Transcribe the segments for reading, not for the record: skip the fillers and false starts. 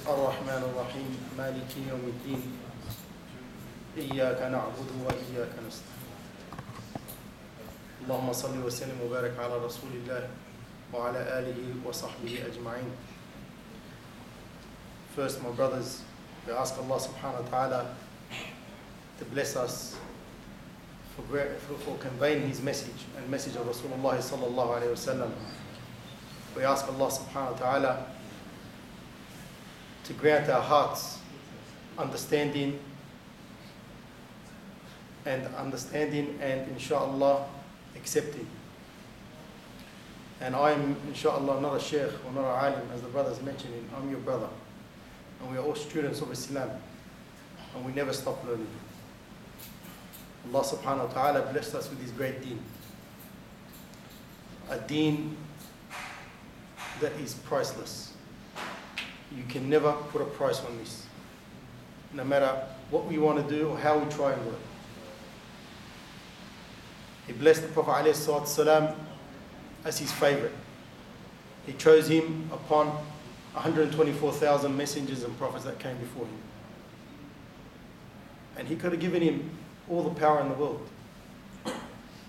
الرحمن الرحيم مالك يوم الدين إياك نعبد وإياك نستعين اللهم صل وسلم وبارك على رسول الله وعلى آله وصحبه أجمعين. First, my brothers, we ask Allah subhanahu wa ta'ala to bless us for conveying His message and message of Rasulullah sallallahu alayhi wa sallam. We ask Allah subhanahu wa ta'ala to grant our hearts understanding and inshallah accepting. And I am inshallah not a sheikh or not a alim, as the brothers mentioned. I'm your brother, and we are all students of Islam, and we never stop learning. Allah subhanahu wa ta'ala blessed us with His great deen, a deen that is priceless. You can never put a price on this, no matter what we want to do or how we try and work. He blessed the Prophet ﷺ as his favorite. He chose him upon 124,000 messengers and prophets that came before him. And he could have given him all the power in the world.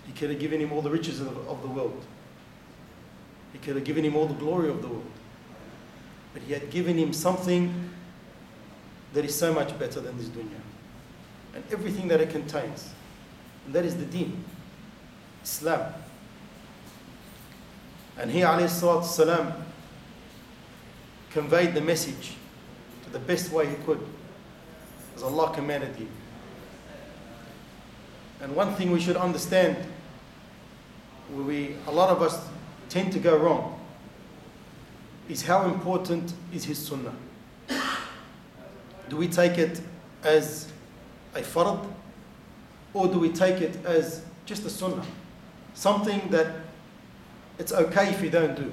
He could have given him all the riches of the world. He could have given him all the glory of the world. But he had given him something that is so much better than this dunya and everything that it contains, and that is the deen, Islam. And he alayhi salatu salam conveyed the message to the best way he could, as Allah commanded him. And one thing we should understand, where a lot of us tend to go wrong, is how important is his sunnah. Do we take it as a fard, or do we take it as just a sunnah? Something that it's okay if you don't do.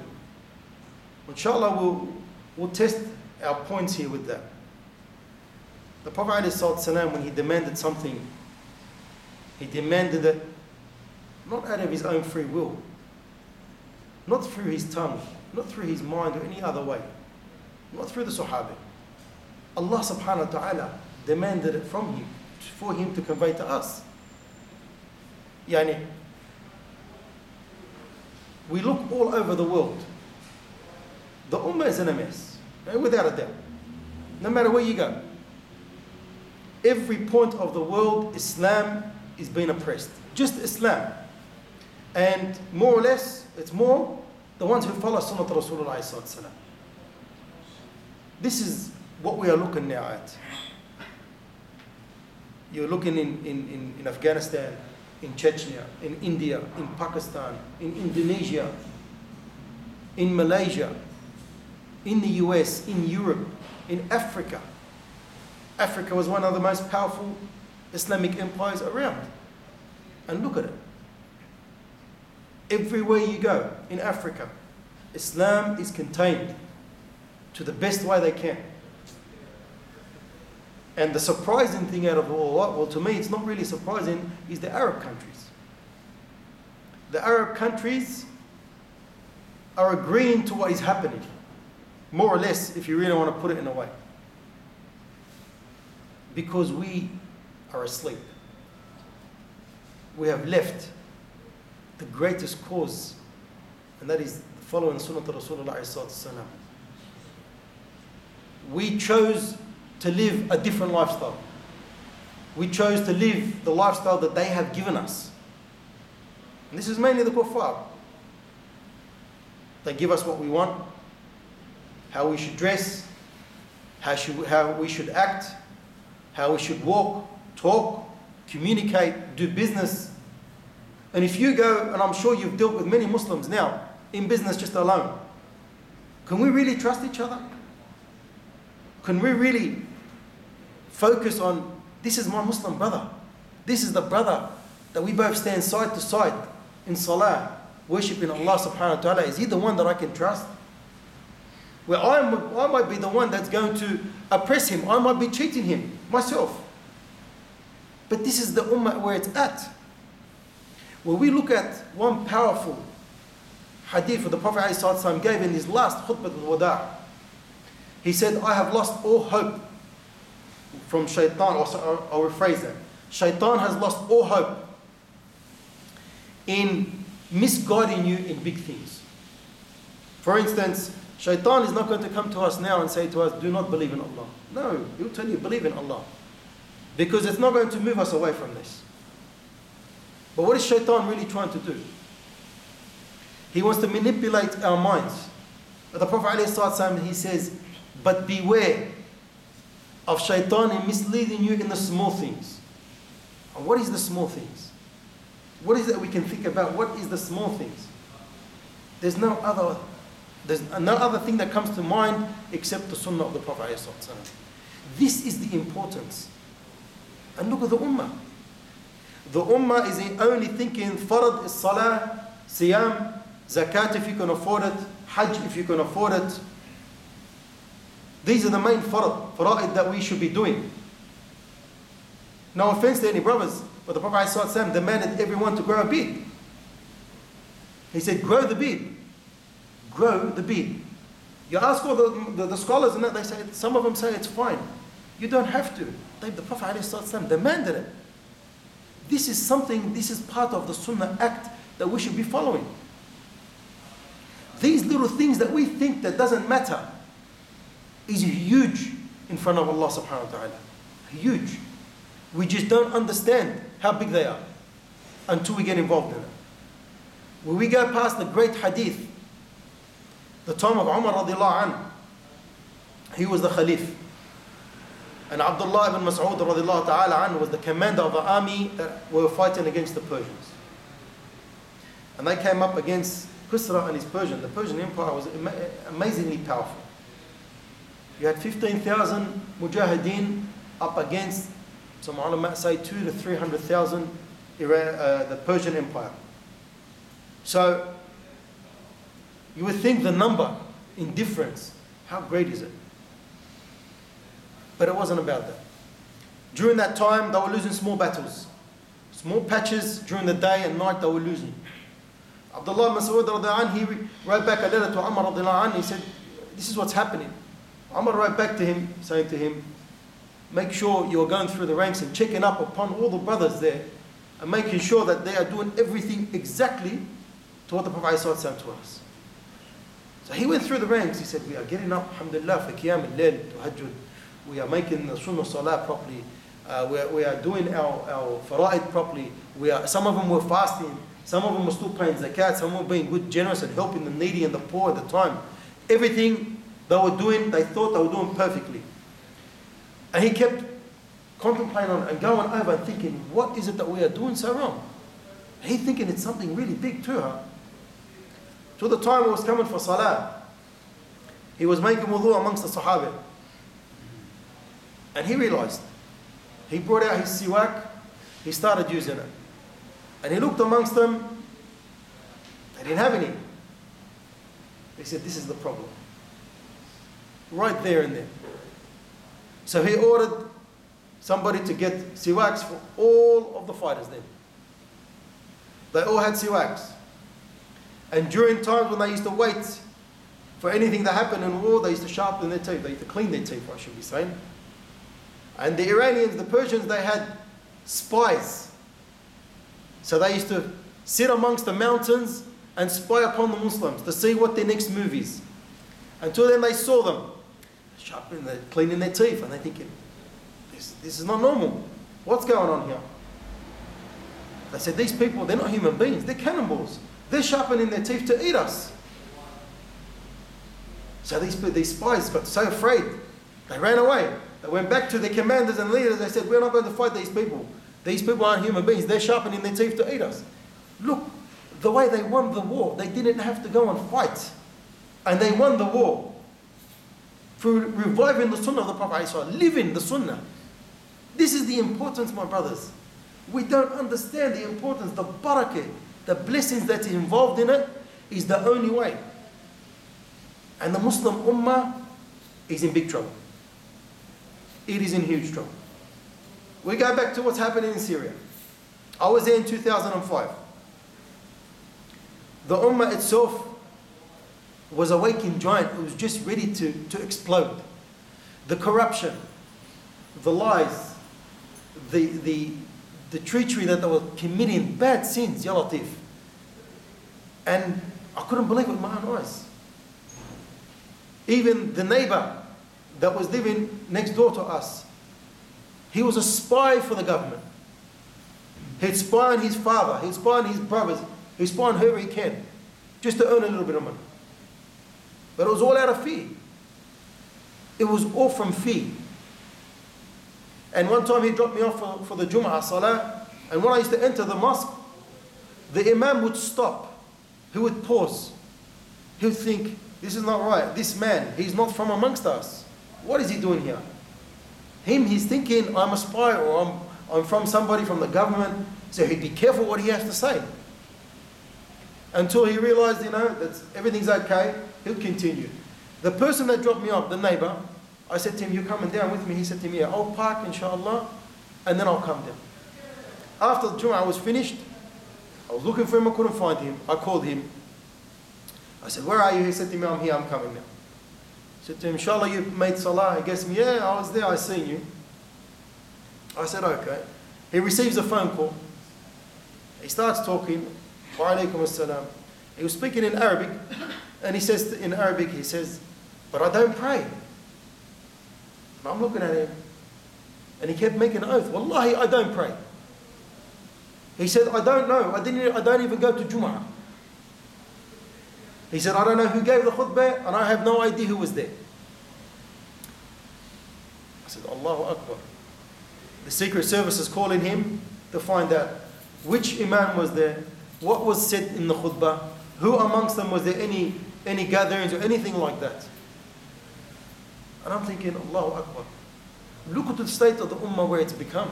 Inshallah, we'll test our points here with that. The Prophet ﷺ, when he demanded something, he demanded it not out of his own free will, not through his tongue, not through his mind or any other way, not through the Sahaba. Allah subhanahu wa ta'ala demanded it from him, for him to convey to us. Yani, we look all over the world. The ummah is in a mess, without a doubt. No matter where you go. Every point of the world, Islam is being oppressed. Just Islam. And more or less, it's more the ones who follow Sunnah Rasulullah sallallahu alaihi wasallam. This is what we are looking now at. You're looking in Afghanistan, in Chechnya, in India, in Pakistan, in Indonesia, in Malaysia, in the US, in Europe, in Africa. Africa was one of the most powerful Islamic empires around. And look at it. Everywhere you go in Africa, Islam is contained to the best way they can. And the surprising thing out of all that, well, to me it's not really surprising, is the Arab countries. The Arab countries are agreeing to what is happening, more or less, if you really want to put it in a way. Because we are asleep. We have left the greatest cause, and that is following Sunnah Rasulullah sallallahu alaihi wasallam. We chose to live a different lifestyle. We chose to live the lifestyle that they have given us. And this is mainly the kuffar. They give us what we want, how we should dress, how we should act, how we should walk, talk, communicate, do business. And if you go, and I'm sure you've dealt with many Muslims now, in business just alone, can we really trust each other? Can we really focus on, this is my Muslim brother. This is the brother that we both stand side to side in salah, worshipping Allah subhanahu wa ta'ala. Is he the one that I can trust? Where I might be the one that's going to oppress him. I might be cheating him, myself. But this is the ummah where it's at. Where we look at one powerful hadith that the Prophet ﷺ gave in his last khutbah al-wada'. He said, I have lost all hope from shaitan, or I'll rephrase that. Shaitan has lost all hope in misguiding you in big things. For instance, shaitan is not going to come to us now and say to us, do not believe in Allah. No, he'll tell you, believe in Allah. Because it's not going to move us away from this. But what is shaitan really trying to do? He wants to manipulate our minds. But the Prophet ﷺ, he says, but beware of shaitan in misleading you in the small things. And what is the small things? What is it we can think about? What is the small things? There's no other thing that comes to mind except the Sunnah of the Prophet ﷺ. This is the importance. And look at the Ummah. The Ummah is only thinking farad is salah, siyam, zakat if you can afford it, hajj if you can afford it. These are the main fara'id that we should be doing. No offense to any brothers, but the Prophet ﷺ demanded everyone to grow a beard. He said, grow the beard. Grow the beard. You ask all the scholars and that, they say, some of them say it's fine. You don't have to. The Prophet ﷺ demanded it. This is part of the Sunnah act that we should be following. These little things that we think that doesn't matter is huge in front of Allah subhanahu wa ta'ala. Huge. We just don't understand how big they are until we get involved in it. When we go past the great hadith, the time of Umar radiallahu anhu, he was the Khalif. And Abdullah ibn Mas'ud radiallahu ta'ala anhu was the commander of the army that were fighting against the Persians. And they came up against Kisra and his Persian. The Persian Empire was amazingly powerful. You had 15,000 mujahideen up against, some ulama say 200,000 to 300,000 the Persian Empire. So you would think the number in difference, how great is it? But it wasn't about that. During that time, they were losing small battles. Small patches during the day and night they were losing. Abdullah ibn Mas'ud radiallahu anhu, he wrote back a letter to Umar radiallahu anhu. He said, this is what's happening. Umar wrote back to him, saying to him, make sure you're going through the ranks and checking up upon all the brothers there and making sure that they are doing everything exactly to what the Prophet ﷺ told us. So he went through the ranks. He said, we are getting up, alhamdulillah, for qiyam al-layl, tahajjud. We are making the sunnah salah properly. We are doing our fara'id properly. Some of them were fasting. Some of them were still paying zakat. Some were being good, generous and helping the needy and the poor at the time. Everything they were doing, they thought they were doing perfectly. And he kept contemplating on it and going over and thinking, what is it that we are doing so wrong? And he thinking it's something really big too, huh? So the time it was coming for salah, he was making wudu amongst the Sahaba. And he realized, he brought out his siwak, he started using it. And he looked amongst them, they didn't have any. He said, this is the problem. Right there and then. So he ordered somebody to get siwaks for all of the fighters then. They all had siwaks. And during times when they used to wait for anything that happened in war, they used to sharpen their teeth. They used to clean their teeth, I should be saying. And the Iranians, the Persians, they had spies. So they used to sit amongst the mountains and spy upon the Muslims to see what their next move is. Until then they saw them sharpening, cleaning their teeth, and they're thinking, this is not normal. What's going on here? They said, these people, they're not human beings, they're cannibals. They're sharpening their teeth to eat us. So these spies got so afraid, they ran away. They went back to their commanders and leaders. They said, we're not going to fight these people. These people aren't human beings. They're sharpening their teeth to eat us. Look, the way they won the war, they didn't have to go and fight. And they won the war through reviving the Sunnah of the Prophet ﷺ, living the Sunnah. This is the importance, my brothers. We don't understand the importance, the barakah, the blessings that is involved in it is the only way. And the Muslim Ummah is in big trouble. It is in huge trouble. We go back to what's happening in Syria. I was there in 2005. The Ummah itself was a waking giant. It was just ready to explode. the corruption, the lies, the treachery that they were committing, bad sins, Ya Latif. And I couldn't believe it with my own eyes. Even the neighbor that was living next door to us, he was a spy for the government. He'd spy on his father, he'd spy on his brothers, he'd spy on whoever he can, just to earn a little bit of money. But it was all out of fear. It was all from fear. And one time he dropped me off for the Jum'ah Salah, and when I used to enter the mosque, the Imam would stop. He would pause. He would think, this is not right. This man, he's not from amongst us. What is he doing here? He's thinking, I'm a spy, or I'm from somebody from the government, so he'd be careful what he has to say. Until he realized, that everything's okay, he'll continue. The person that dropped me off, the neighbor, I said to him, you're coming down with me? He said to me, yeah, I'll park inshallah, and then I'll come down. After the Jum'ah was finished, I was looking for him, I couldn't find him. I called him. I said, where are you? He said to me, I'm here, I'm coming now. I said to him, inshallah, you made salah. He guessed me, yeah, I was there, I seen you. I said, okay. He receives a phone call. He starts talking, wa alaykum as-salam. He was speaking in Arabic, and he says, in Arabic, he says, but I don't pray. And I'm looking at him, and he kept making an oath, wallahi, I don't pray. He said, I don't know, I don't even go to Jum'ah. He said, I don't know who gave the khutbah, and I have no idea who was there. I said, Allahu Akbar. The Secret Service is calling him to find out which Imam was there, what was said in the khutbah, who amongst them was there any gatherings or anything like that. And I'm thinking, Allahu Akbar. Look at the state of the ummah where it's become.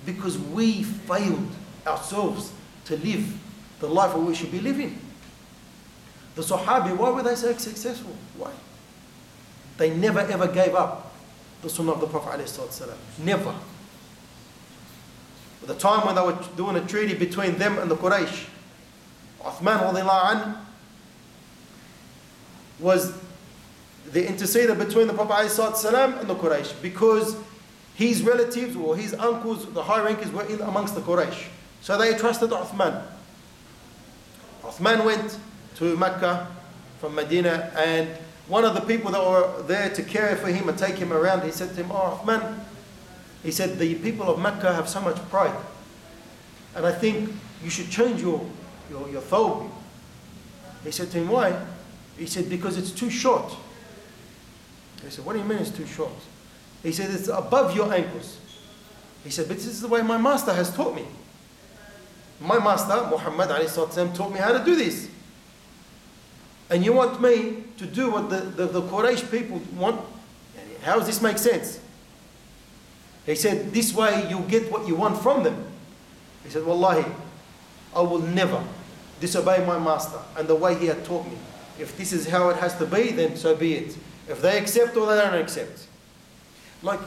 Because we failed ourselves to live the life that we should be living. The Sahabi, why were they so successful? Why? They never ever gave up the Sunnah of the Prophet ﷺ. Never. At the time when they were doing a treaty between them and the Quraysh, Uthman radiallahu anhu was the interceder between the Prophet ﷺ and the Quraysh, because his relatives or his uncles, the high rankers, were in amongst the Quraysh. So they trusted Uthman. Uthman went to Mecca from Medina, and one of the people that were there to care for him and take him around, he said to him, oh Uthman, he said, the people of Mecca have so much pride, and I think you should change your thawb. He said to him, why? He said, because it's too short. He said, what do you mean it's too short? He said, it's above your ankles. He said, but this is the way my master has taught me. My master, Muhammad ﷺ, taught me how to do this. And you want me to do what the Quraysh people want? How does this make sense? He said, this way you'll get what you want from them. He said, wallahi, I will never disobey my master and the way he had taught me. If this is how it has to be, then so be it. If they accept or they don't accept. Like,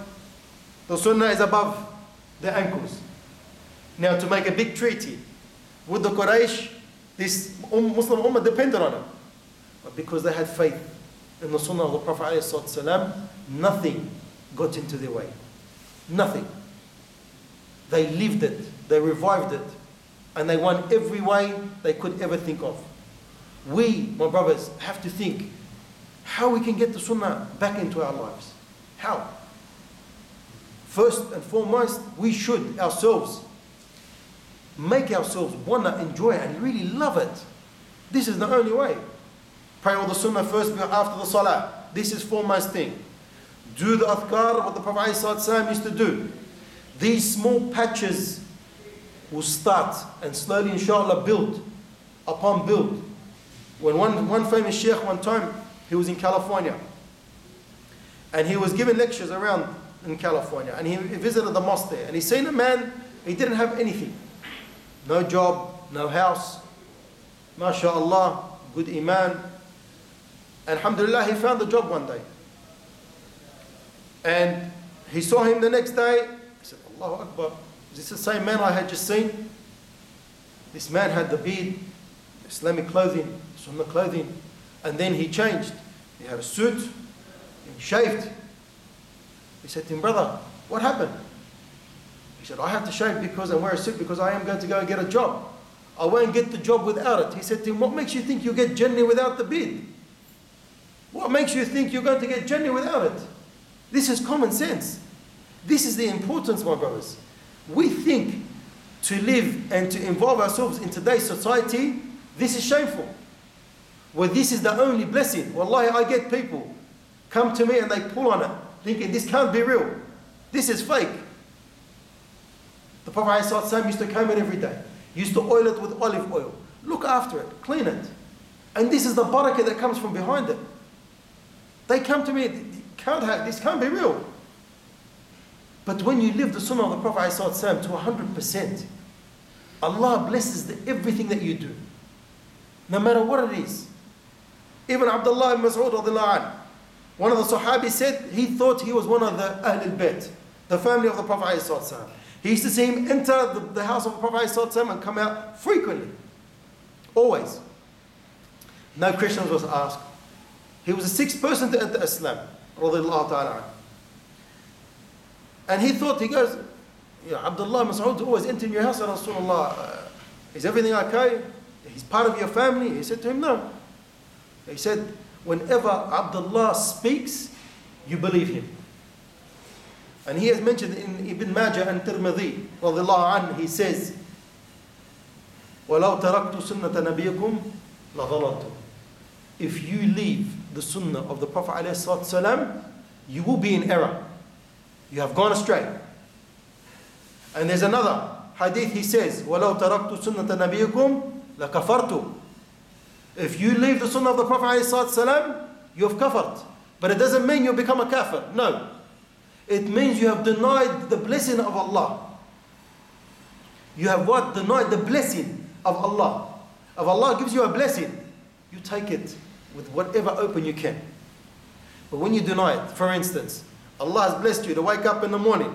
the Sunnah is above the ankles. Now, to make a big treaty with the Quraysh, this Muslim Ummah depended on it. But because they had faith in the Sunnah of the Prophet ﷺ, nothing got into their way. Nothing. They lived it, they revived it, and they won every way they could ever think of. We, my brothers, have to think how we can get the Sunnah back into our lives. How? First and foremost, we should ourselves make ourselves want to enjoy it and really love it. This is the only way. Pray all the Sunnah first after the Salah. This is foremost thing. Do the adhkar, what the Prophet ﷺ used to do. These small patches will start and slowly, inshallah, build upon build. When one famous sheikh one time, he was in California, and he was giving lectures around in California, and he visited the mosque there, and he seen a man, he didn't have anything. No job, no house, mashallah, good iman. And alhamdulillah, he found a job one day. And he saw him the next day. He said, Allahu Akbar, is this the same man I had just seen? This man had the beard, Islamic clothing, Sunnah clothing, and then he changed. He had a suit, He shaved. He said to him, brother, what happened? He said, I have to shave because and wear a suit because I am going to go and get a job. I won't get the job without it. He said to him, what makes you think you'll get Jannah without the beard? What makes you think you're going to get Jannah without it? This is common sense. This is the importance, my brothers. We think to live and to involve ourselves in today's society, this is shameful. Well, this is the only blessing. Wallahi, I get people come to me and they pull on it, thinking this can't be real. This is fake. The Prophet ﷺ used to comb it every day. Used to oil it with olive oil. Look after it, clean it. And this is the barakah that comes from behind it. They come to me, this can't be real. But when you live the Sunnah of the Prophet ﷺ to 100%, Allah blesses everything that you do. No matter what it is. Even Abdullah ibn Mas'ud radiallahu anhu, one of the Sahabis said he thought he was one of the Ahl al-Bayt, the family of the Prophet ﷺ. He used to see him enter the house of the Prophet ﷺ and come out frequently. Always. No questions was asked. He was the sixth person to enter Islam. Radiallahu ta'ala anhu. And he thought, he goes, Abdullah Mas'ud always enter in your house, Rasulullah. Is everything okay? He's part of your family? He said to him, no. He said, whenever Abdullah speaks, you believe him. And he has mentioned in Ibn Majah and Tirmidhi, radiallahu anhu, he says, وَلَوْ تَرَكْتُ سُنَّةَ نَبِيكُمْ لَضَلَلْتُمْ. If you leave the sunnah of the Prophet ﷺ, you will be in error. You have gone astray. And there's another hadith, he says, وَلَوْ تَرَكْتُ سُنَّةَ نَبِيكُمْ لَكَفَرْتُ. If you leave the sunnah of the Prophet ﷺ, you have kafared. But it doesn't mean you become a kafir. No. It means you have denied the blessing of Allah. You have what? Denied the blessing of Allah. If Allah gives you a blessing, you take it with whatever open you can. But when you deny it, for instance, Allah has blessed you to wake up in the morning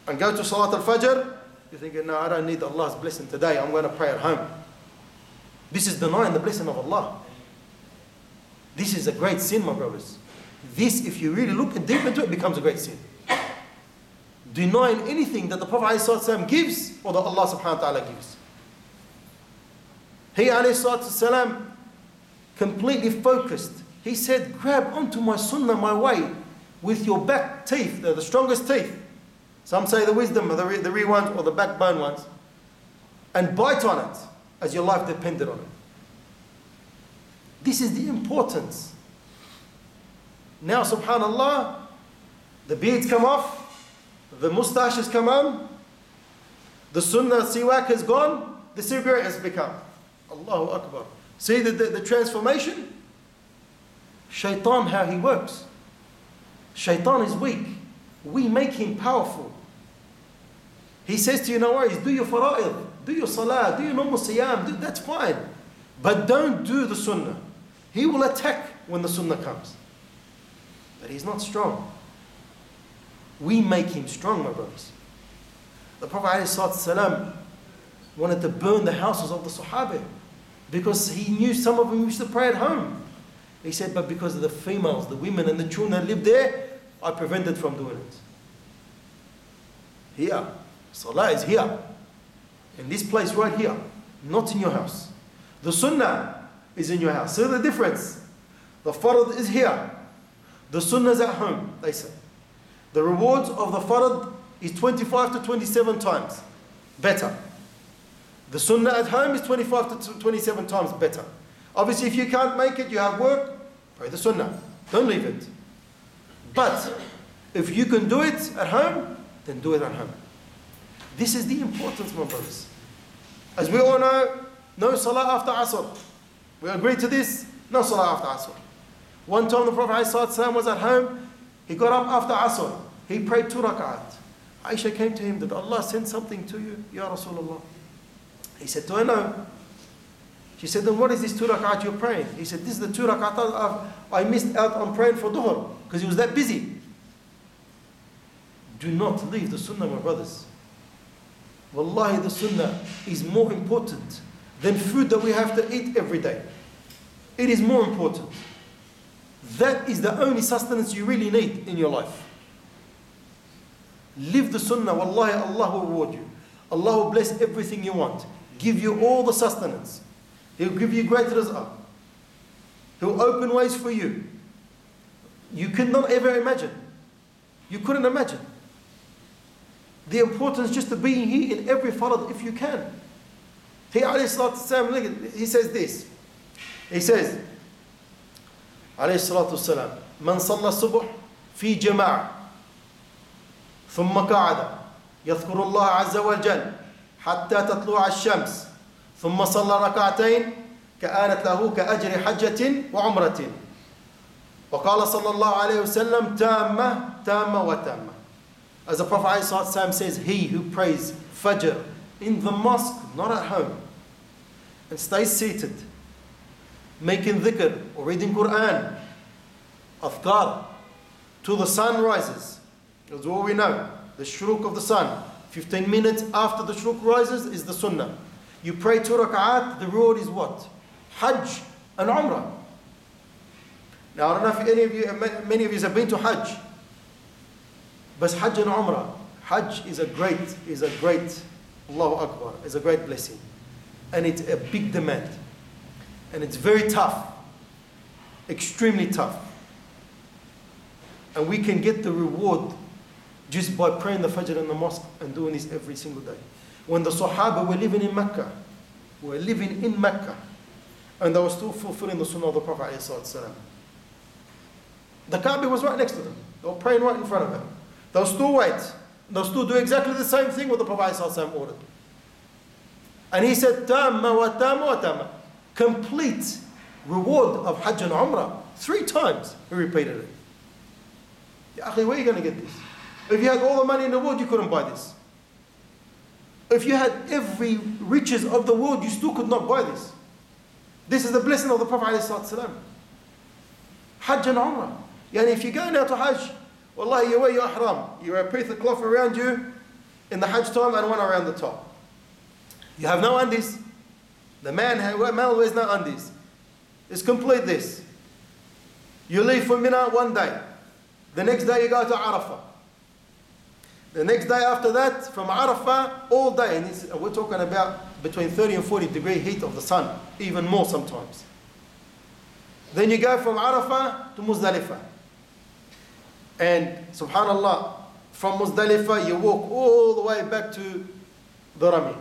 and go to Salat al-Fajr, you're thinking, no, I don't need Allah's blessing today, I'm going to pray at home. This is denying the blessing of Allah. This is a great sin, my brothers. This, if you really look deep into it, becomes a great sin. Denying anything that the Prophet ﷺ gives or that Allah subhanahu wa ta'ala gives. He ﷺ completely focused. He said, grab onto my sunnah, my way, with your back teeth, they're the strongest teeth. Some say the wisdom, the real ones, or the backbone ones, and bite on it as your life depended on it. This is the importance. Now, subhanallah, the beards come off, the mustaches come on, the sunnah siwak has gone, the cigarette has become. Allahu Akbar. See the transformation? Shaitan, how he works. Shaitan is weak. We make him powerful. He says to you, no worries, do your fara'id, do your salah, do your normal siyam, that's fine. But don't do the sunnah. He will attack when the sunnah comes. But he's not strong. We make him strong, my brothers. The Prophet ﷺ wanted to burn the houses of the Sahaba because he knew some of them used to pray at home. He said, but because of the females, the women and the children that lived there, I prevented from doing it. Here. Salah is here. In this place right here. Not in your house. The sunnah is in your house. See the difference? The farad is here. The sunnah is at home, they say. The rewards of the farad is 25 to 27 times better. The sunnah at home is 25 to 27 times better. Obviously, if you can't make it, you have work, pray the sunnah. Don't leave it. But if you can do it at home, then do it at home. This is the importance, my brothers. As we all know, no salah after asr. We agree to this? No salah after asr. One time the Prophet ﷺ was at home, he got up after asr. He prayed 2 rak'at. Aisha came to him, did Allah send something to you, Ya Rasulullah? He said to her, no. She said, then what is this 2 rak'at you're praying? He said, this is the 2 rak'at I missed out on praying for dhuhr, because he was that busy. Do not leave the sunnah, my brothers. Wallahi, the sunnah is more important than food that we have to eat every day. It is more important. That is the only sustenance you really need in your life. Live the sunnah, wallahi, Allah will reward you. Allah will bless everything you want. Give you all the sustenance. He'll give you great rizqah. He'll open ways for you. You could not ever imagine. You couldn't imagine. The importance just to be here in every farad if you can. He says this. He says, عليه الصلاة والسلام من صلى الصبح في جماعة ثم قعد يذكر الله عز وجل حتى تطلع الشمس ثم صلى ركعتين كانت له كأجر حجة وعمرة وقال صلى الله عليه وسلم تامة تامة وتامة. As the Prophet ﷺ says, he who prays Fajr in the mosque, not at home, and stays seated, making dhikr or reading Quran, adhkar, till the sun rises. That's all we know. The shuruk of the sun. 15 minutes after the shuruk rises is the sunnah. You pray 2 rak'at, the reward is what? Hajj and Umrah. Now I don't know if many of you have been to Hajj. But Hajj and Umrah, Hajj is a great, Allahu Akbar, is a great blessing. And it's a big demand. And it's very tough. Extremely tough. And we can get the reward just by praying the Fajr in the mosque and doing this every single day. When the Sahaba were living in Mecca, and they were still fulfilling the Sunnah of the Prophet ﷺ. The Kaaba was right next to them. They were praying right in front of them. They'll still wait. They'll still do exactly the same thing what the Prophet ﷺ ordered. And he said, Tamma wa tamma wa tamma. Complete reward of Hajj and Umrah. 3 times he repeated it. Ya akhi, where are you going to get this? If you had all the money in the world, you couldn't buy this. If you had every riches of the world, you still could not buy this. This is the blessing of the Prophet ﷺ. Hajj and Umrah. Yani if you go now to Hajj, wallahi, you wear your ihram. You wear a piece of cloth around you in the Hajj time and one around the top. You have no undies. The male wears no undies. It's complete this. You leave for Mina one day. The next day you go to Arafah. The next day after that, from Arafah, all day. And we're talking about between 30 and 40 degree heat of the sun. Even more sometimes. Then you go from Arafah to Muzdalifah. And subhanallah, from Muzdalifah you walk all the way back to the Rami,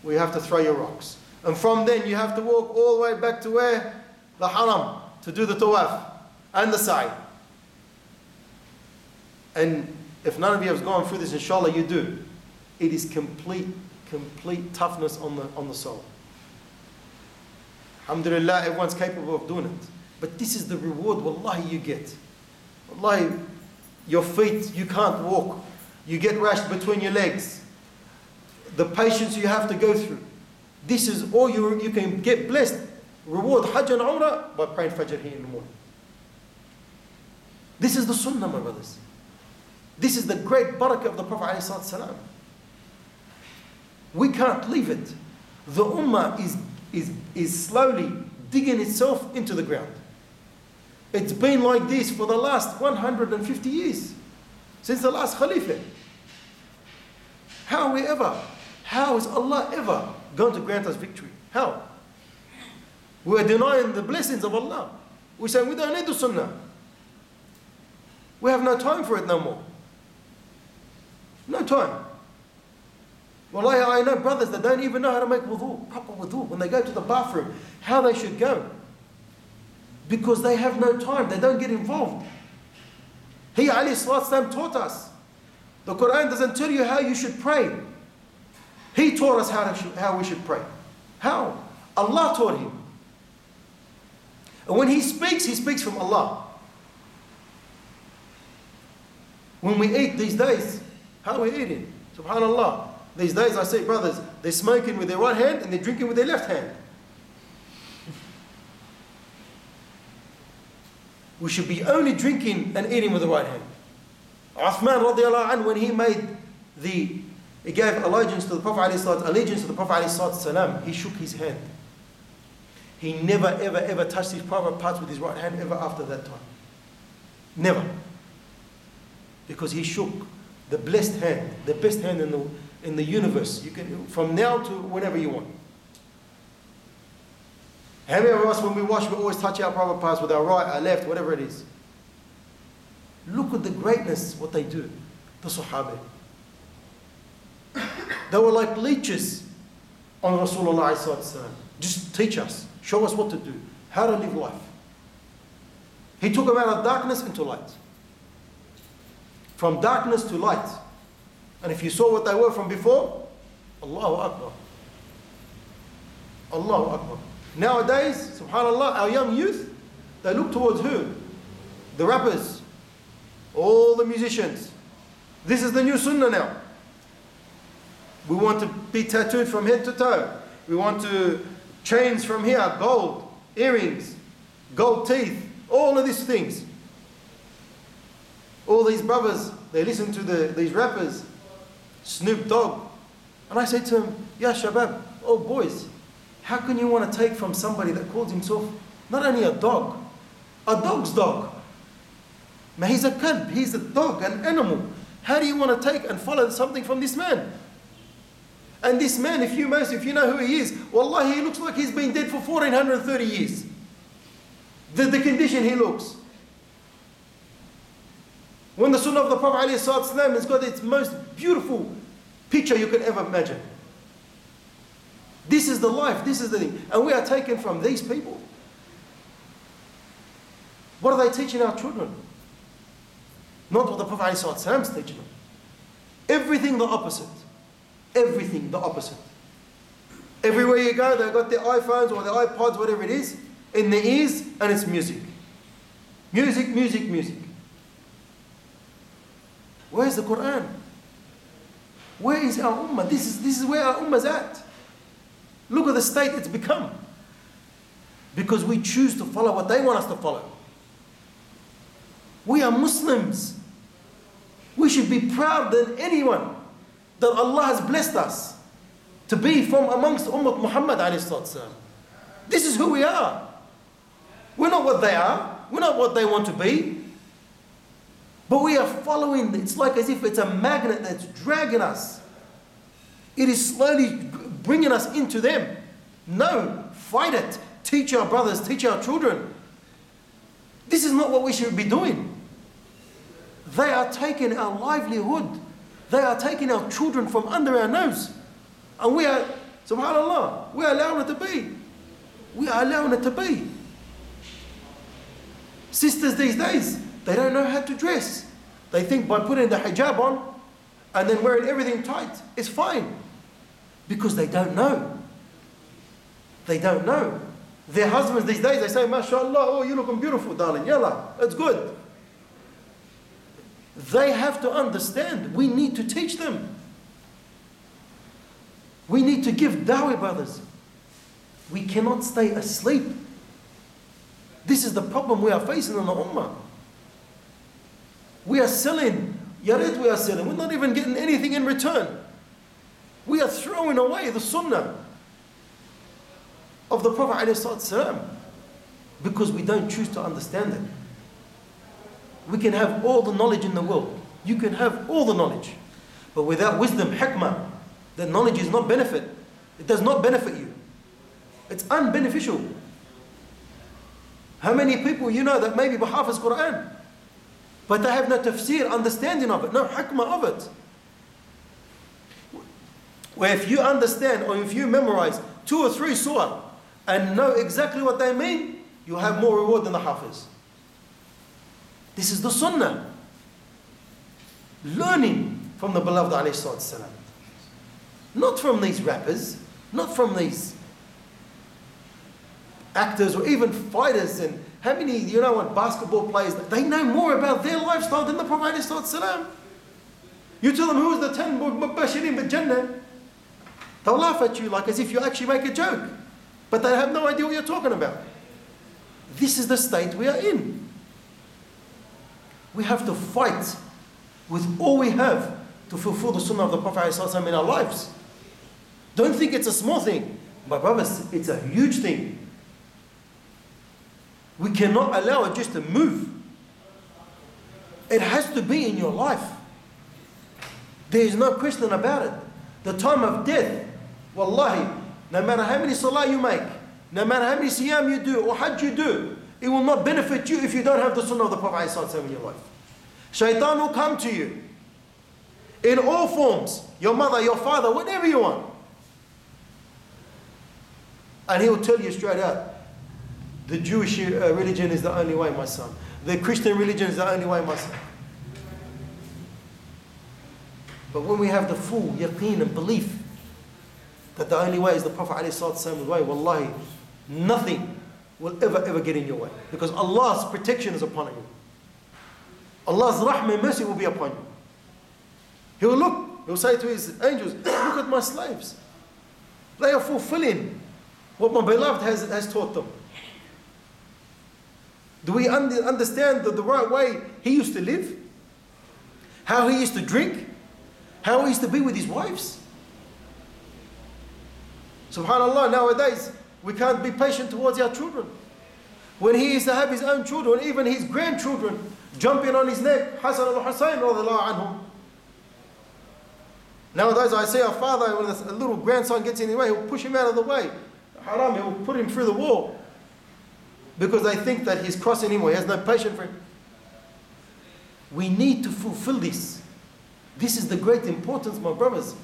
where you have to throw your rocks. And from then you have to walk all the way back to where? The Haram, to do the Tawaf and the Sa'i. And if none of you have gone through this, inshallah you do. It is complete toughness on the soul. Alhamdulillah, everyone's capable of doing it. But this is the reward, wallahi, you get. Wallahi, your feet, you can't walk. You get rashed between your legs. The patience you have to go through. This is all you can get blessed. Reward Hajj and Umrah by praying Fajr here in the morning. This is the Sunnah, my brothers. This is the great barakah of the Prophet ﷺ. We can't leave it. The Ummah is slowly digging itself into the ground. It's been like this for the last 150 years. Since the last Khalifa. How is Allah ever going to grant us victory? How? We're denying the blessings of Allah. We're saying we don't need the Sunnah. We have no time for it no more. No time. Wallahi, I know brothers that don't even know how to make wudu, proper wudu. When they go to the bathroom, how they should go. Because they have no time. They don't get involved. He alayhi salatu taught us. The Quran doesn't tell you how you should pray. He taught us how we should pray. How? Allah taught him. And when he speaks from Allah. When we eat these days, how are we eating? Subhanallah. These days I see brothers, they're smoking with their right hand and they're drinking with their left hand. We should be only drinking and eating with the right hand. Uthman radiallahu anhu, when he gave allegiance to the Prophet ﷺ, he shook his hand. He never, ever, ever touched his private parts with his right hand ever after that time. Never. Because he shook the blessed hand, the best hand in the universe. You can, from now to whenever you want. How many of us, when we wash, we always touch our private parts with our right, our left, whatever it is? Look at the greatness, what they do, the Sahaba. They were like leeches on Rasulullah ﷺ. Just teach us, show us what to do, how to live life. He took them out of darkness into light. From darkness to light. And if you saw what they were from before, Allahu Akbar. Allahu Akbar. Nowadays, subhanAllah, our young youth, they look towards who? The rappers, all the musicians. This is the new Sunnah now. We want to be tattooed from head to toe. We want to chains from here, gold, earrings, gold teeth, all of these things. All these brothers, they listen to these rappers, Snoop Dogg. And I say to him, Ya Shabab, oh boys, how can you want to take from somebody that calls himself not only a dog's dog? Man, he's a kalb, he's a dog, an animal. How do you want to take and follow something from this man? And this man, if you know who he is, wallahi, he looks like he's been dead for 1430 years. The condition he looks. When the Sunnah of the Prophet ﷺ has got its most beautiful picture you could ever imagine. This is the life, this is the thing. And we are taken from these people. What are they teaching our children? Not what the Prophet ﷺ is teaching them. Everything the opposite. Everything the opposite. Everywhere you go, they've got their iPhones or their iPods, whatever it is, in their ears, and it's music. Music, music, music. Where's the Quran? Where is our ummah? This is where our ummah's at. Look at the state it's become. Because we choose to follow what they want us to follow. We are Muslims. We should be proud than anyone that Allah has blessed us to be from amongst Ummah Muhammad ﷺ. This is who we are. We're not what they are. We're not what they want to be. But we are following. It's like as if it's a magnet that's dragging us. It is slowly bringing us into them. No, fight it. Teach our brothers, teach our children. This is not what we should be doing. They are taking our livelihood. They are taking our children from under our nose. And we are, subhanAllah, we are allowing it to be. We are allowing it to be. Sisters these days, they don't know how to dress. They think by putting the hijab on and then wearing everything tight, it's fine. Because they don't know. They don't know. Their husbands these days, they say, MashaAllah, oh, you're looking beautiful, darling. Yalla, it's good. They have to understand. We need to teach them. We need to give dawah, brothers. We cannot stay asleep. This is the problem we are facing in the ummah. We are selling. Yarid, we are selling. We're not even getting anything in return. We are throwing away the sunnah of the Prophet ﷺ because we don't choose to understand it. We can have all the knowledge in the world. You can have all the knowledge. But without wisdom, hikmah, the knowledge is not benefit. It does not benefit you. It's unbeneficial. How many people you know that maybe hafiz Quran, but they have no tafsir, understanding of it, no hikmah of it. Where if you understand or if you memorize 2 or 3 surah and know exactly what they mean, you'll have more reward than the hafiz. This is the sunnah. Learning from the beloved ﷺ. Not from these rappers, not from these actors or even fighters. And how many, you know what, basketball players, they know more about their lifestyle than the Prophet ﷺ. You tell them who is the 10 mubashirin bil Jannah, they'll laugh at you like as if you actually make a joke. But they have no idea what you're talking about. This is the state we are in. We have to fight with all we have to fulfill the sunnah of the Prophet ﷺ in our lives. Don't think it's a small thing. My brothers, it's a huge thing. We cannot allow it just to move. It has to be in your life. There is no question about it. The time of death, wallahi, no matter how many salah you make, no matter how many siyam you do or hajj you do, it will not benefit you if you don't have the sunnah of the Prophet ﷺ in your life. Shaitan will come to you in all forms, your mother, your father, whatever you want. And he will tell you straight out, the Jewish religion is the only way, my son. The Christian religion is the only way, my son. But when we have the full yaqeen and belief that the only way is the Prophet ﷺ's way, wallahi, nothing will ever get in your way. Because Allah's protection is upon you. Allah's rahmah and mercy will be upon you. He will look, he will say to his angels, look at my slaves. They are fulfilling what my beloved has taught them. Do we understand the right way he used to live? How he used to drink? How he used to be with his wives? SubhanAllah, nowadays, we can't be patient towards our children. When he used to have his own children, even his grandchildren, jumping on his neck, Hassan al-Hussein radiallahu anhum. Nowadays, I see a father, when a little grandson gets in the way, he'll push him out of the way. Haram, he'll put him through the wall. Because they think that he's crossing him or he has no patience for him. We need to fulfill this. This is the great importance, my brothers.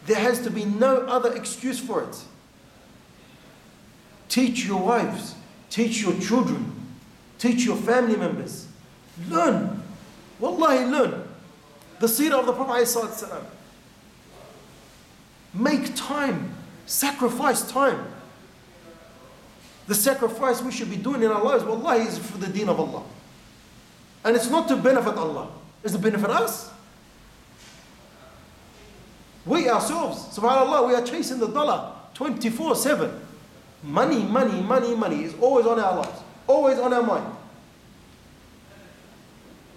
There has to be no other excuse for it. Teach your wives, teach your children, teach your family members. Learn. Wallahi, learn. The seerah of the Prophet ﷺ. Make time. Sacrifice time. The sacrifice we should be doing in our lives, wallahi, is for the deen of Allah. And it's not to benefit Allah. It's to benefit us. We ourselves, subhanAllah, we are chasing the dollar 24/7. Money, money, money, money is always on our lives. Always on our mind.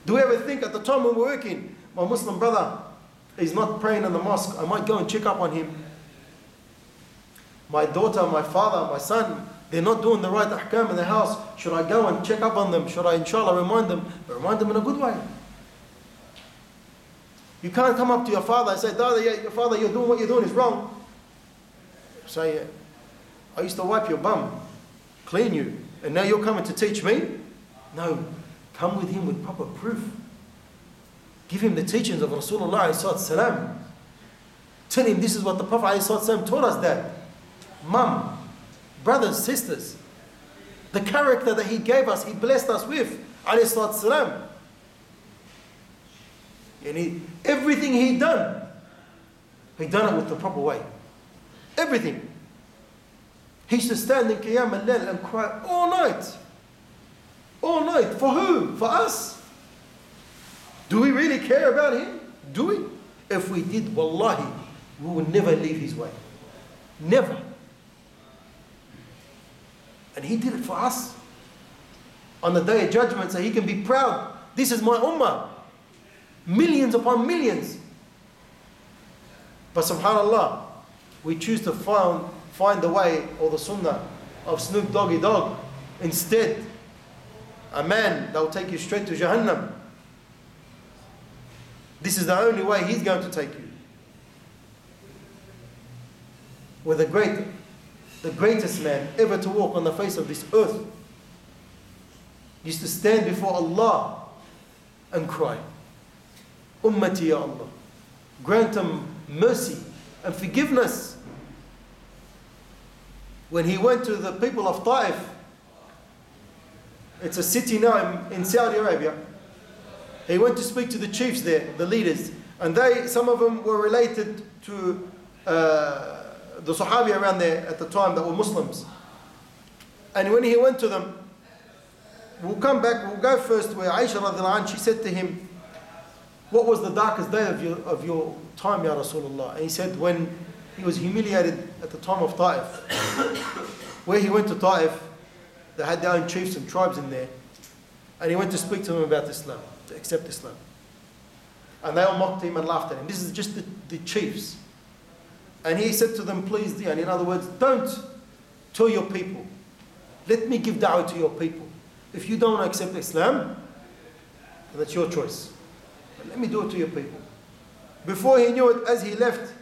Do we ever think at the time when we're working, my Muslim brother is not praying in the mosque, I might go and check up on him. My daughter, my father, my son, they're not doing the right ahkam in the house. Should I go and check up on them? Should I, inshallah, remind them? But remind them in a good way. You can't come up to your father and say, your father, you're doing what you're doing is wrong. Say, I used to wipe your bum, clean you, and now you're coming to teach me? No, come with him with proper proof. Give him the teachings of Rasulullah ﷺ. Tell him this is what the Prophet ﷺ taught us, that. Mum, brothers, sisters, the character that he gave us, he blessed us with, ﷺ. And everything he done it with the proper way. Everything. He used to stand in Qiyam al-Layl and cry all night. All night. For who? For us. Do we really care about him? Do we? If we did, wallahi, we would never leave his way. Never. And he did it for us. On the day of judgment, so he can be proud. This is my ummah. Millions upon millions. But subhanAllah, we choose to find the way or the sunnah of Snoop Doggy Dogg. Instead, a man that will take you straight to Jahannam. This is the only way he's going to take you. Where the greatest man ever to walk on the face of this earth used to stand before Allah and cry, Ummati ya Allah, grant him mercy and forgiveness. When he went to the people of Taif, it's a city now in Saudi Arabia, he went to speak to the chiefs there, the leaders, and some of them were related to the Sahabi around there at the time that were Muslims. And when he went to them, we'll go first where Aisha radiallahu anha, she said to him, what was the darkest day of your time, Ya Rasulullah? And he said, when he was humiliated at the time of Taif. Where he went to Taif, they had their own chiefs and tribes in there. And he went to speak to them about Islam, to accept Islam. And they all mocked him and laughed at him. This is just the chiefs. And he said to them, please, in other words, don't tell your people Let me give da'wah to your people. If you don't accept Islam, then that's your choice. But let me do it to your people. Before he knew it, as he left,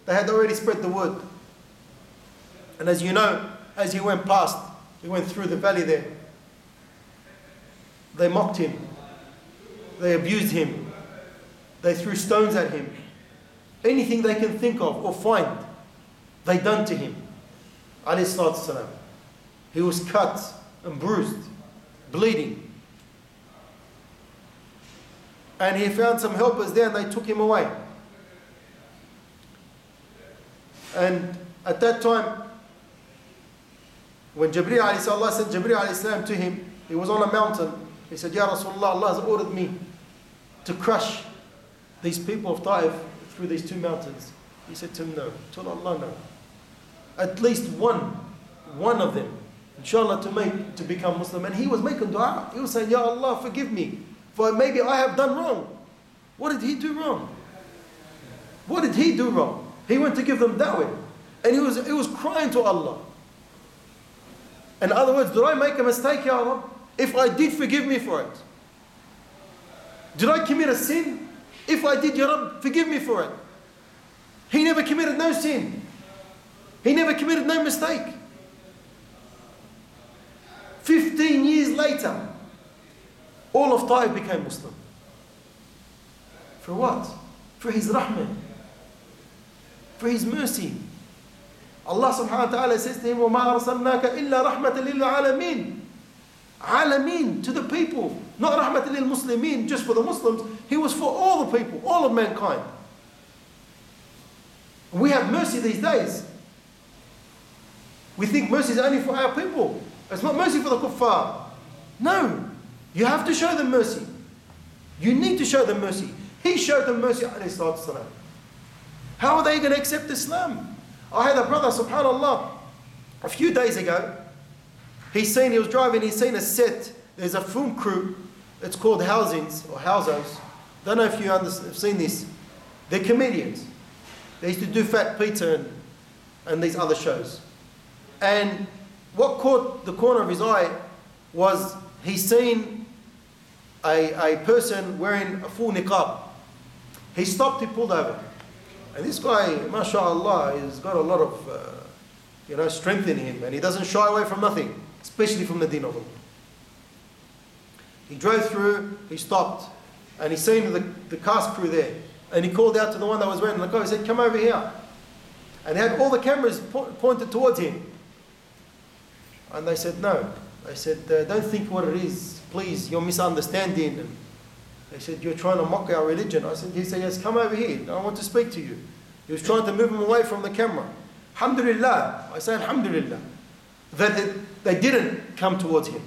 they had already spread the word. And as you know, as he went past, he went through the valley there. They mocked him. They abused him. They threw stones at him. Anything they can think of or find, they done to him. Alayhi salatu salam. He was cut and bruised, bleeding. And he found some helpers there and they took him away. And at that time, when Jibreel alayhi salam sent Jibreel alayhi salam to him, he was on a mountain. He said, Ya Rasulullah, Allah has ordered me to crush these people of Taif through these two mountains. He said to him, no. Tell Allah no. At least one of them, inshallah, to become Muslim. And he was making dua. He was saying, Ya Allah, forgive me, for maybe I have done wrong. What did he do wrong? What did he do wrong? He went to give them da'wah. And he was crying to Allah. In other words, did I make a mistake, Ya Allah? If I did, forgive me for it. Did I commit a sin? If I did, Ya Rabb, forgive me for it. He never committed no sin. He never committed no mistake. 15 years later, all of Taif became Muslim. For what? For his rahmah. For his mercy. Allah subhanahu wa ta'ala says to him, وَمَا أَرْسَلْنَاكَ إِلَّا رَحْمَةً لِلْعَالَمِينَ. Alameen, to the people. Not rahmatan lil Muslimin, just for the Muslims. He was for all the people, all of mankind. We have mercy these days. We think mercy is only for our people. It's not mercy for the kuffar. No. You have to show them mercy. You need to show them mercy. He showed them mercy, alayhi salatu wasalam. How are they going to accept Islam? I had a brother, subhanallah, a few days ago. He was driving, he's seen a set. There's a film crew. It's called Housings or Housos. Don't know if you have seen this. They're comedians. They used to do Fat Peter and these other shows. And what caught the corner of his eye was he seen a person wearing a full niqab. He stopped, he pulled over. And this guy, mashallah, has got a lot of strength in him. And he doesn't shy away from nothing, especially from the deen of Allah. He drove through, he stopped, and he seen the cast crew there. And he called out to the one that was wearing the niqab. He said, come over here. And they had all the cameras pointed towards him. And they said, no. They said, don't think what it is. Please, you're misunderstanding. And they said, you're trying to mock our religion. He said, yes, come over here. I want to speak to you. He was trying to move him away from the camera. Alhamdulillah. I say, alhamdulillah. That they didn't come towards him.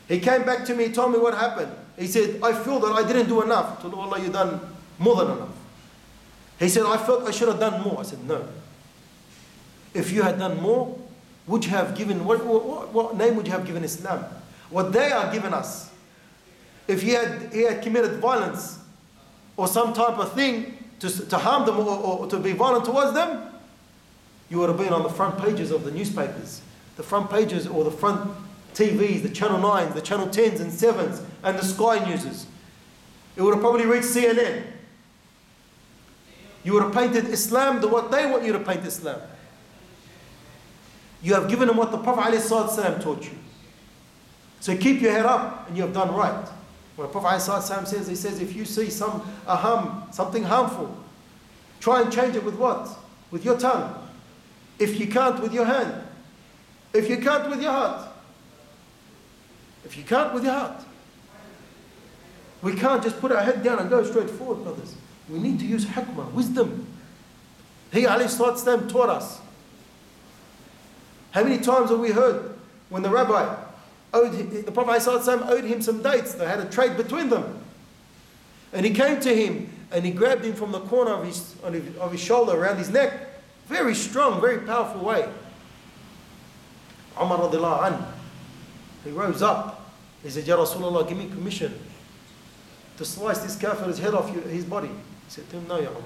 He came back to me, he told me what happened. He said, I feel that I didn't do enough. I told him, Allah, you've done more than enough. He said, I felt I should have done more. I said, no. If you had done more, would you have given, what name would you have given Islam? What they are giving us. If he had committed violence or some type of thing to harm them or to be violent towards them, you would have been on the front pages of the newspapers, the front pages or the front TVs, the Channel 9s, the Channel 10s and 7s, and the Sky Newses. It would have probably reached CNN. You would have painted Islam the what they want you to paint Islam. You have given them what the Prophet ﷺ taught you. So keep your head up and you have done right. When the Prophet ﷺ says, he says, if you see something harmful, try and change it with what? With your tongue. If you can't, with your hand. If you can't, with your heart. If you can't, with your heart. We can't just put our head down and go straight forward, brothers. We need to use hikmah, wisdom. He ﷺ taught us. How many times have we heard when the rabbi the Prophet ﷺ owed him some dates? They had a trade between them. And he came to him and he grabbed him from the corner of his shoulder around his neck. Very strong, very powerful way. Umar radiallahu anhu, he rose up. He said, Ya Rasulullah, give me permission to slice this kafir's head off his body. He said to him, no, Ya Umar,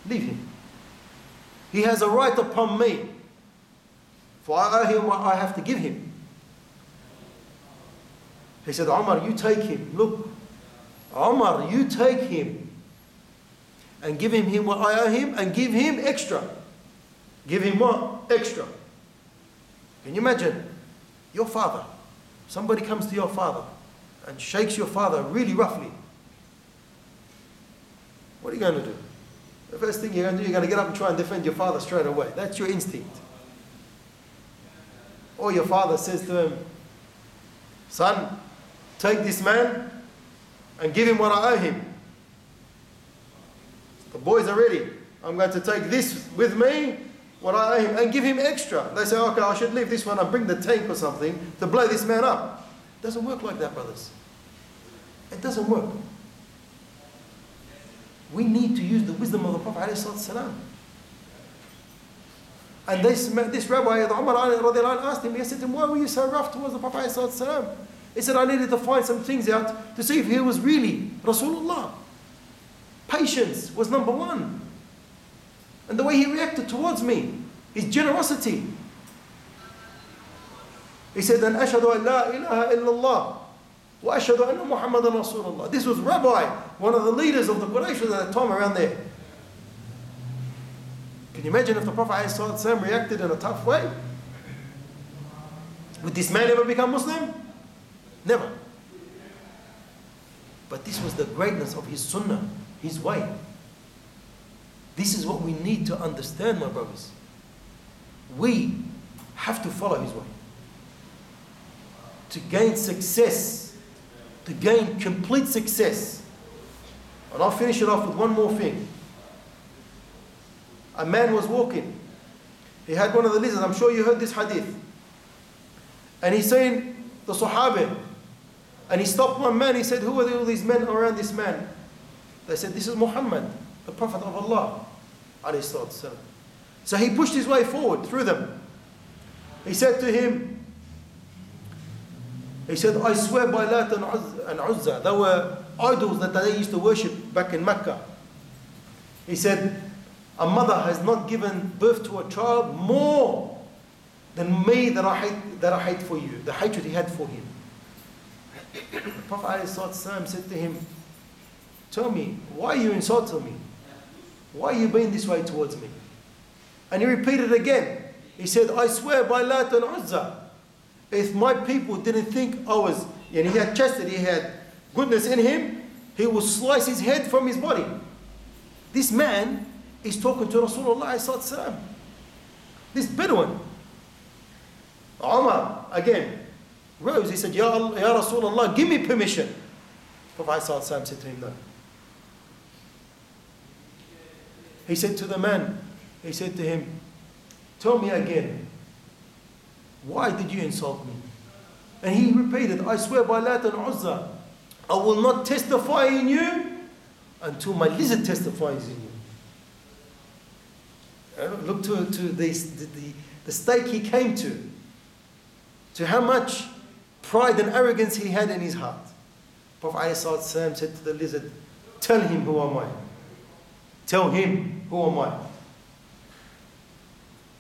leave him. He has a right upon me For I owe him what I have to give him. He said, Umar, you take him. Look, Umar, you take him and give him what I owe him and give him extra. Give him what? Extra. Can you imagine? Your father. Somebody comes to your father and shakes your father really roughly. What are you going to do? The first thing you're going to do, you're going to get up and try and defend your father straight away. That's your instinct. Or your father says to him, son, take this man and give him what I owe him. The boys are ready. I'm going to take this with me, what I owe him, and give him extra. They say, okay, I should leave this one and bring the tank or something to blow this man up. It doesn't work like that, brothers. It doesn't work. We need to use the wisdom of the Prophet ﷺ. And this rabbi, Umar asked him, he said to him, why were you so rough towards the Prophet ﷺ? He said, I needed to find some things out to see if he was really Rasulullah. Patience was number one. And the way he reacted towards me, his generosity. He said, "An ashhadu an la ilaha illallah wa ashhadu anna Muhammadan Rasulullah." This was Rabbi, one of the leaders of the Quraysh at that time around there. Can you imagine if the Prophet ﷺ reacted in a tough way? Would this man ever become Muslim? Never. But this was the greatness of his sunnah, his way. This is what we need to understand, my brothers. We have to follow his way. To gain success, to gain complete success. And I'll finish it off with one more thing. A man was walking. He had one of the lizards. I'm sure you heard this hadith. And he's saying, the Sahaba, and he stopped one man. He said, who are all these men around this man? They said, this is Muhammad, the Prophet of Allah. So he pushed his way forward through them. He said to him, I swear by Lat and Uzza. They were idols that they used to worship back in Mecca. He said, a mother has not given birth to a child more than me that I hate for you. The hatred he had for him. The Prophet ﷺ said to him, tell me, why are you insulting me? Why are you being this way towards me? And he repeated again. He said, I swear by Lat and Uzza, if my people didn't think I was, and he had chastity, he had goodness in him, he will slice his head from his body. This man is talking to Rasulullah ﷺ. This Bedouin. Umar, again, rose. He said, Ya Rasulullah, give me permission. Prophet ﷺ said to him, no. He said to the man, he said to him, tell me again, why did you insult me? And he repeated, I swear by Lat and Uzza, I will not testify in you until my lizard testifies in you. Look to the state he came to how much pride and arrogance he had in his heart. Prophet ﷺ said to the lizard, tell him who am I. Tell him who am I.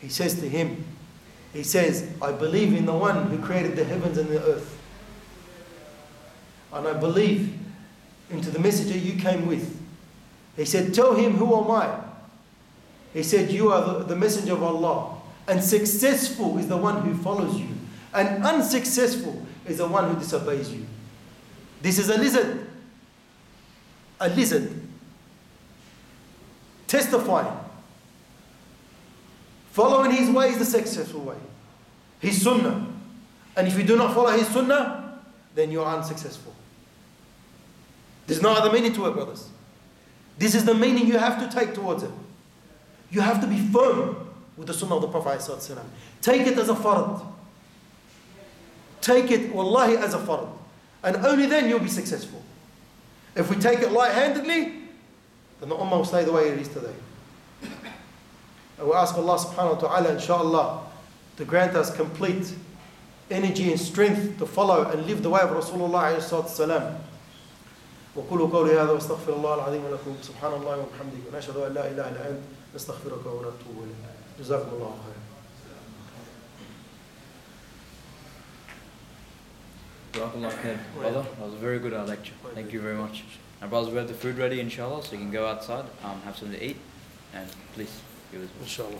He says to him, he says, I believe in the one who created the heavens and the earth. And I believe into the messenger you came with. He said, tell him who am I. He said, you are the messenger of Allah. And successful is the one who follows you. And unsuccessful is the one who disobeys you. This is a lizard. A lizard. Testifying. Following his way is the successful way. His sunnah. And if you do not follow his sunnah, then you are unsuccessful. There's no other meaning to it, brothers. This is the meaning you have to take towards it. You have to be firm with the sunnah of the Prophet ﷺ. Take it as a fard. Take it, wallahi, as a fard. And only then you'll be successful. If we take it light-handedly, then the ummah will stay the way it is today. And we ask Allah subhanahu wa ta'ala, inshaAllah, to grant us complete energy and strength to follow and live the way of Rasulullah alayhi salatu وقولوا قولي هذا واستغفر الله العظيم لكم سبحان الله وبحمده ونشهد أن لا إله إلا أنت نستغفرك ونتوب إليك جزاكم الله خيرا. Barakallah khair. Brother, that was a very good lecture. Thank you very much. And brothers, we have the food ready inshallah, so you can go outside, have something to eat, and please give us. Inshallah.